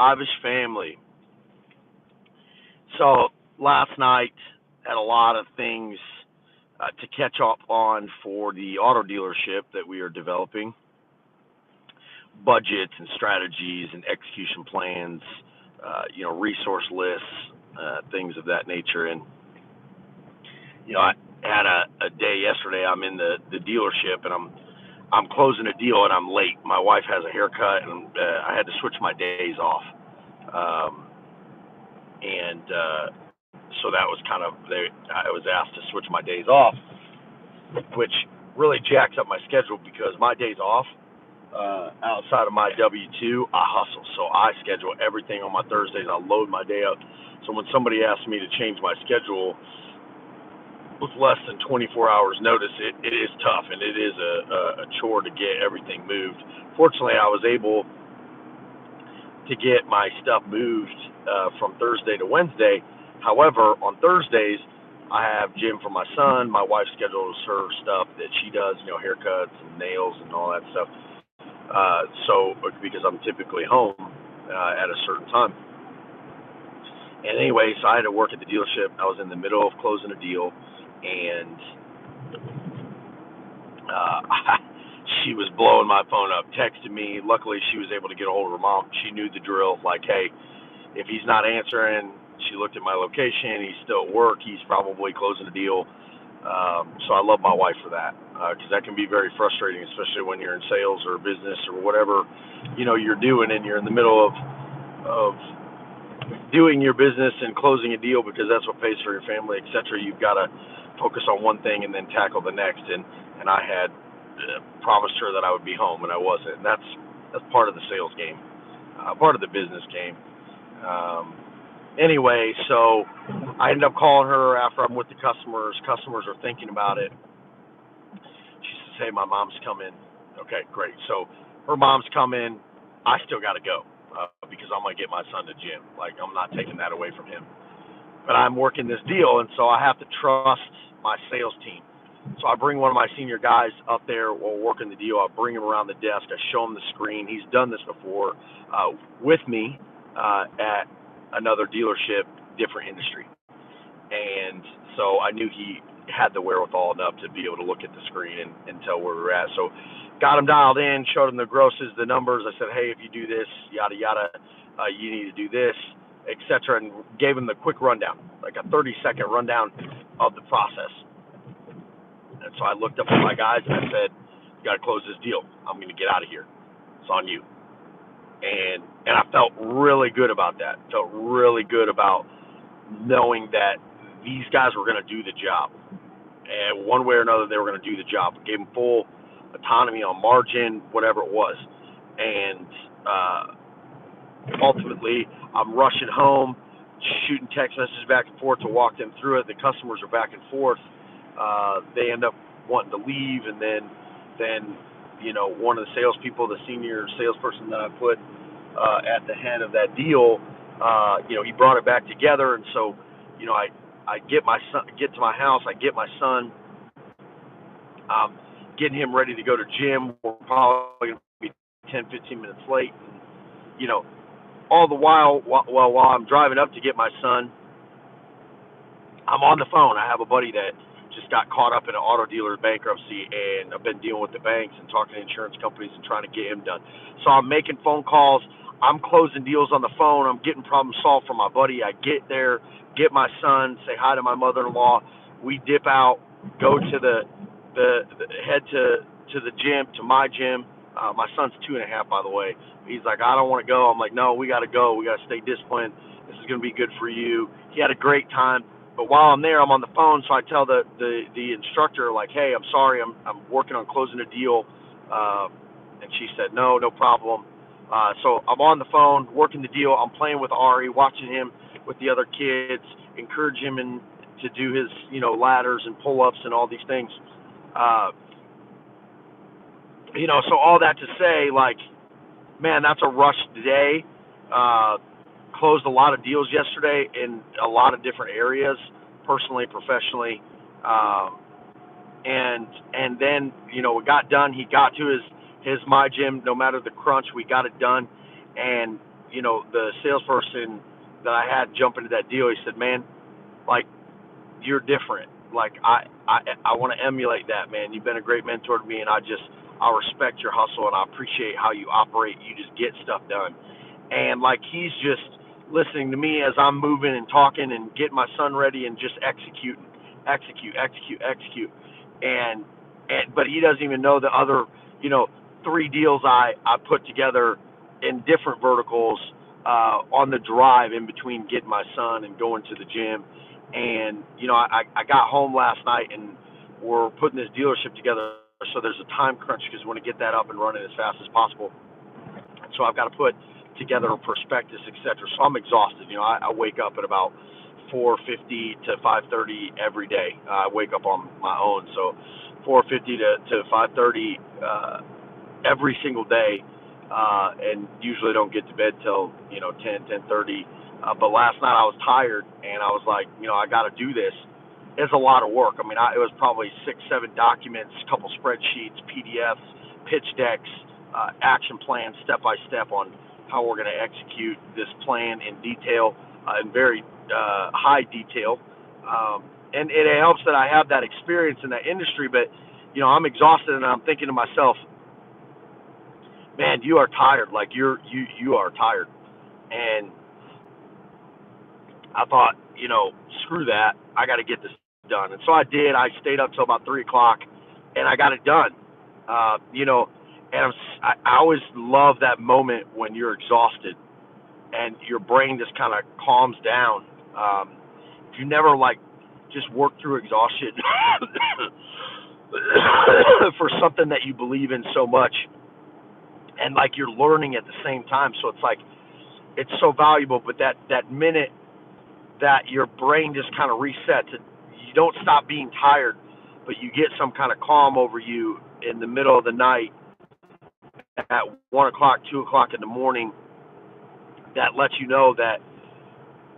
Amish family. So last night had a lot of things to catch up on for the auto dealership that we are developing, budgets and strategies and execution plans, resource lists, things of that nature. And I had a day yesterday. I'm in the dealership and I'm closing a deal and I'm late. My wife has a haircut and I had to switch my days off. Um, and so that was I was asked to switch my days off, which really jacks up my schedule because my days off, outside of my W-2, I hustle. So I schedule everything on my Thursdays. I load my day up. So when somebody asks me to change my schedule with less than 24 hours notice, it is tough and it is a chore to get everything moved. Fortunately, I was able to get my stuff moved from Thursday to Wednesday. However, on Thursdays, I have gym for my son. My wife schedules her stuff that she does, haircuts and nails and all that stuff. So because I'm typically home at a certain time. And anyway, so I had to work at the dealership. I was in the middle of closing a deal, and she was blowing my phone up, texting me. Luckily, she was able to get a hold of her mom. She knew the drill. Like, hey, if he's not answering, she looked at my location. He's still at work. He's probably closing a deal. So I love my wife for that, because that can be very frustrating, especially when you're in sales or business or whatever you're doing, and you're in the middle of doing your business and closing a deal because that's what pays for your family, etc. You've got to focus on one thing and then tackle the next. And I had promised her that I would be home, and I wasn't. And that's part of the sales game, part of the business game. Anyway, so I ended up calling her after I'm with the customers. Customers are thinking about it. She says, "Hey, my mom's coming." Okay, great. So her mom's coming. I still got to go because I'm going to get my son to gym. Like, I'm not taking that away from him. But I'm working this deal, and so I have to trust my sales team. So I bring one of my senior guys up there while working the deal. I bring him around the desk. I show him the screen. He's done this before with me at another dealership, different industry. And so I knew he had the wherewithal enough to be able to look at the screen and tell where we were at. So got him dialed in, showed him the grosses, the numbers. I said, hey, if you do this, yada, yada, you need to do this, etc., and gave him the quick rundown, like a 30-second rundown of the process. And so I looked up at my guys and I said, you got to close this deal. I'm going to get out of here. It's on you. And I felt really good about that. Felt really good about knowing that these guys were going to do the job. And one way or another, they were going to do the job. Gave them full autonomy on margin, whatever it was. And ultimately, I'm rushing home, shooting text messages back and forth to walk them through it. The customers are back and forth. They end up wanting to leave, and then one of the salespeople, the senior salesperson that I put at the head of that deal, he brought it back together, and so I get to my house, I get my son, getting him ready to go to gym. We're probably going to be 10, 15 minutes late. And, all the while I'm driving up to get my son, I'm on the phone. I have a buddy that just got caught up in an auto dealer bankruptcy, and I've been dealing with the banks and talking to insurance companies and trying to get him done. So I'm making phone calls. I'm closing deals on the phone. I'm getting problem solved for my buddy. I get there, get my son, say hi to my mother-in-law. We dip out, go to the head to the gym, to my gym. My son's 2.5, by the way. He's like, I don't want to go. I'm like, no, we got to go. We got to stay disciplined. This is going to be good for you. He had a great time. But while I'm there, I'm on the phone, so I tell the instructor, like, hey, I'm sorry, I'm working on closing a deal. And she said, no problem. So I'm on the phone, working the deal. I'm playing with Ari, watching him with the other kids, encourage him to do his, ladders and pull-ups and all these things. So all that to say, like, man, that's a rushed day. Closed a lot of deals yesterday in a lot of different areas, personally, professionally, and then we got done. He got to his my gym. No matter the crunch, we got it done, and the salesperson that I had jump into that deal, he said, man, like, you're different. Like, I want to emulate that, man. You've been a great mentor to me, and I respect your hustle, and I appreciate how you operate. You just get stuff done. And, like, he's just listening to me as I'm moving and talking and getting my son ready and just execute. And but he doesn't even know the other, 3 deals I put together in different verticals on the drive in between getting my son and going to the gym. And, I got home last night and we're putting this dealership together. So there's a time crunch because we want to get that up and running as fast as possible. So I've got to put together a prospectus, etc. So I'm exhausted. I wake up at about 4:50 to 5:30 every day. I wake up on my own. So 4:50 to 5:30 every single day, and usually don't get to bed till 10:30. But last night I was tired, and I was like, I got to do this. It's a lot of work. I mean, it was probably 6-7 documents, a couple spreadsheets, PDFs, pitch decks, action plans, step by step on how we're going to execute this plan in detail, in very high detail. And it helps that I have that experience in that industry, but I'm exhausted, and I'm thinking to myself, man, you are tired. Like you are tired. And I thought, screw that. I got to get this done. And so I did. I stayed up till about 3:00, and I got it done. And I always love that moment when you're exhausted and your brain just kind of calms down. If you never just work through exhaustion for something that you believe in so much, and you're learning at the same time, so it's so valuable. But that minute that your brain just kind of resets, you don't stop being tired, but you get some kind of calm over you in the middle of the night at 1:00, 2:00 in the morning, that lets you know that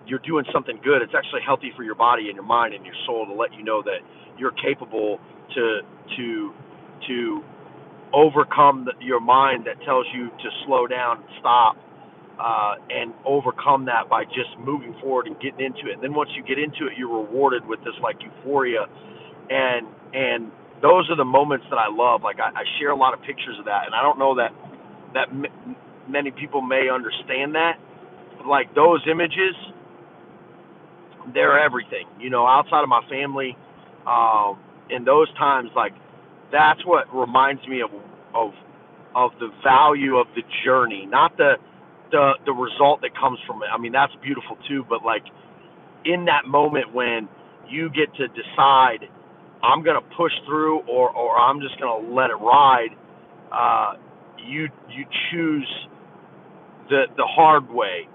you're doing something good. It's actually healthy for your body and your mind and your soul to let you know that you're capable to overcome your mind that tells you to slow down, stop, and overcome that by just moving forward and getting into it. And then once you get into it, you're rewarded with this euphoria, and those are the moments that I love. I share a lot of pictures of that, and I don't know that many people may understand that. But those images, they're everything. Outside of my family, in those times, that's what reminds me of the value of the journey, not the result that comes from it. I mean, that's beautiful too, but in that moment when you get to decide, I'm going to push through or I'm just going to let it ride, you choose the hard way,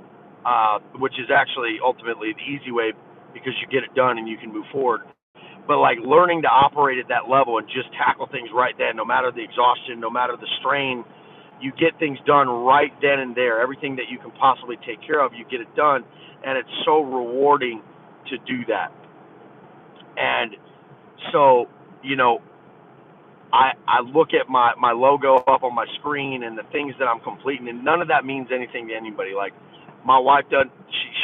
which is actually ultimately the easy way because you get it done and you can move forward. But learning to operate at that level and just tackle things right then, no matter the exhaustion, no matter the strain, you get things done right then and there. Everything that you can possibly take care of, you get it done, and it's so rewarding to do that. And so, I look at my logo up on my screen and the things that I'm completing, and none of that means anything to anybody. My wife doesn't.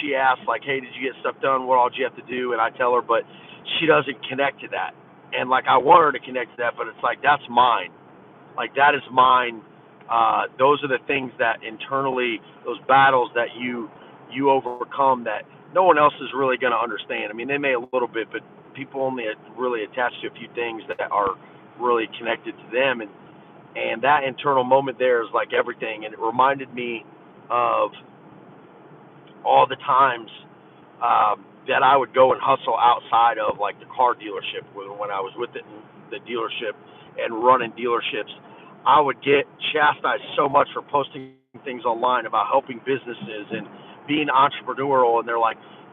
She asks, hey, did you get stuff done? What all did you have to do? And I tell her, but she doesn't connect to that. And I want her to connect to that, but it's that's mine. That is mine. Those are the things that internally, those battles that you overcome that no one else is really going to understand. I mean, they may a little bit, but people only really attach to a few things that are really connected to them. And that internal moment there is everything. And it reminded me of all the times that I would go and hustle outside of the car dealership. When I was with the dealership and running dealerships, I would get chastised so much for posting things online about helping businesses and being entrepreneurial, and they're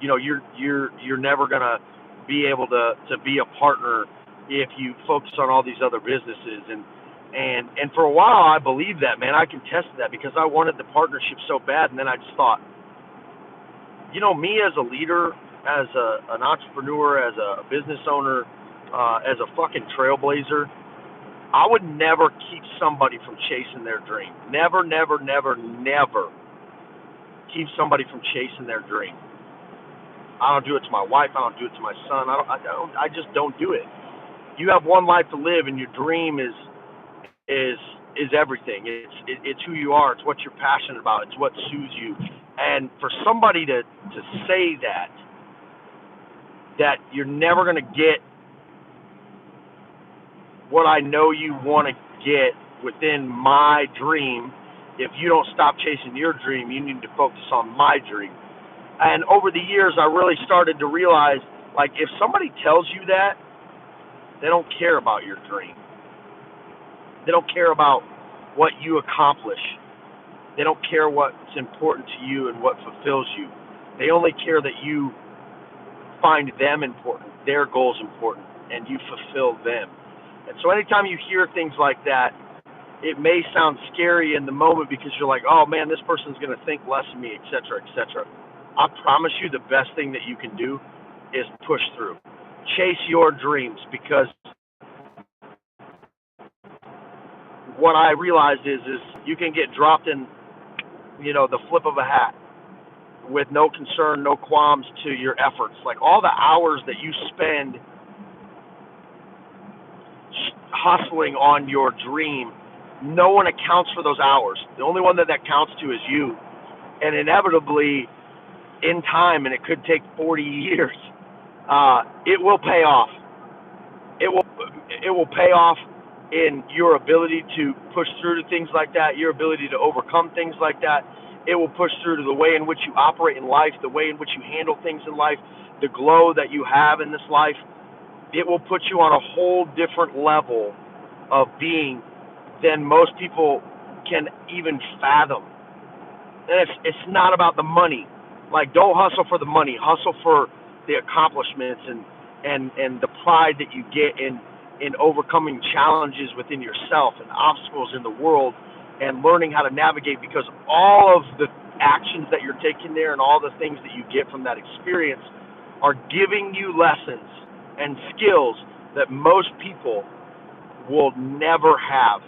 you're never gonna be able to be a partner if you focus on all these other businesses. And for a while I believed that, man. I can test that because I wanted the partnership so bad, and then I just thought, me as a leader, as an entrepreneur, as a business owner, as a fucking trailblazer, I would never keep somebody from chasing their dream. Never, never, never, never. keeps somebody from chasing their dream. I don't do it to my wife. I don't do it to my son. I just don't do it. You have one life to live, and your dream is everything. It's who you are. It's what you're passionate about. It's what soothes you. And for somebody to say that you're never going to get what I know you want to get within my dream, if you don't stop chasing your dream, you need to focus on my dream. And over the years, I really started to realize, like, if somebody tells you that, they don't care about your dream. They don't care about what you accomplish. They don't care what's important to you and what fulfills you. They only care that you find them important, their goals important, and you fulfill them. And so anytime you hear things like that, it may sound scary in the moment because you're like, oh man, this person's going to think less of me, et cetera, et cetera. I promise you the best thing that you can do is push through. Chase your dreams, because what I realized is you can get dropped in, the flip of a hat with no concern, no qualms to your efforts. Like all the hours that you spend hustling on your dream, no one accounts for those hours. The only one that counts to is you. And inevitably, in time, and it could take 40 years, it will pay off. It will pay off in your ability to push through to things like that, your ability to overcome things like that. It will push through to the way in which you operate in life, the way in which you handle things in life, the glow that you have in this life. It will put you on a whole different level of being than most people can even fathom. And it's not about the money. Like, don't hustle for the money. Hustle for the accomplishments and the pride that you get in overcoming challenges within yourself and obstacles in the world and learning how to navigate, because all of the actions that you're taking there and all the things that you get from that experience are giving you lessons and skills that most people will never have.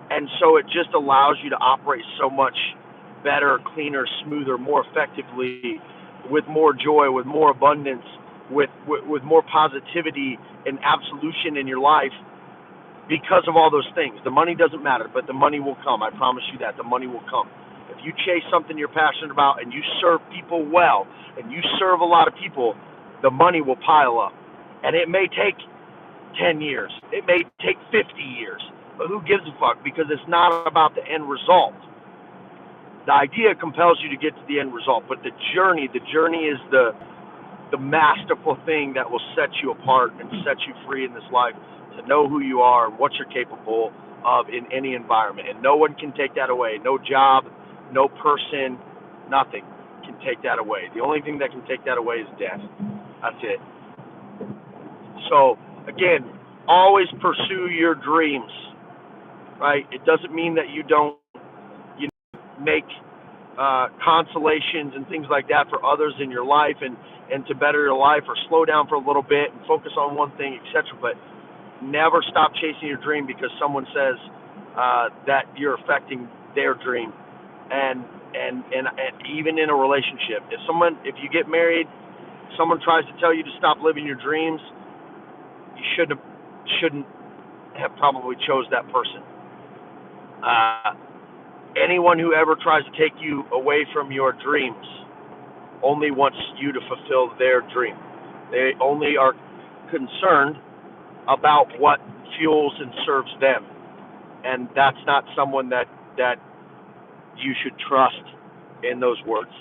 And so it just allows you to operate so much better, cleaner, smoother, more effectively, with more joy, with more abundance, with more positivity and absolution in your life, because of all those things. The money doesn't matter, but the money will come. I promise you that. The money will come. If you chase something you're passionate about and you serve people well and you serve a lot of people, the money will pile up. And it may take 10 years. It may take 50 years. But who gives a fuck? Because it's not about the end result. The idea compels you to get to the end result, but the journey is the masterful thing that will set you apart and set you free in this life, to know who you are and what you're capable of in any environment. And no one can take that away. No job, no person, nothing can take that away. The only thing that can take that away is death. That's it. So, again, always pursue your dreams, right? It doesn't mean that you don't make consolations and things like that for others in your life and to better your life, or slow down for a little bit and focus on one thing, etc. But never stop chasing your dream because someone says that you're affecting their dream. And even in a relationship, if you get married, someone tries to tell you to stop living your dreams, you shouldn't have probably chose that person. Anyone who ever tries to take you away from your dreams only wants you to fulfill their dream. They only are concerned about what fuels and serves them. And that's not someone that you should trust in those words.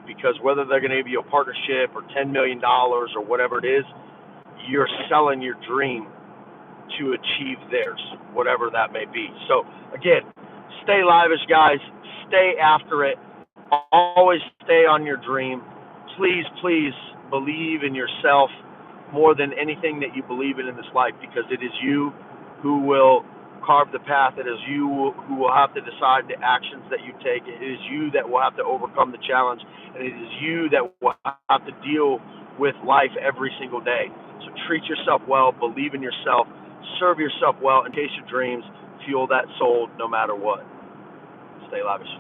Because whether they're going to give you a partnership or $10 million or whatever it is, you're selling your dream to achieve theirs, whatever that may be. So, again, stay lavish, guys. Stay after it. Always stay on your dream. Please, please believe in yourself more than anything that you believe in this life, because it is you who will carve the path. It is you who will have to decide the actions that you take. It is you that will have to overcome the challenge. And it is you that will have to deal with life every single day. So treat yourself well, believe in yourself, serve yourself well, and chase your dreams, fuel that soul no matter what. Stay lavish.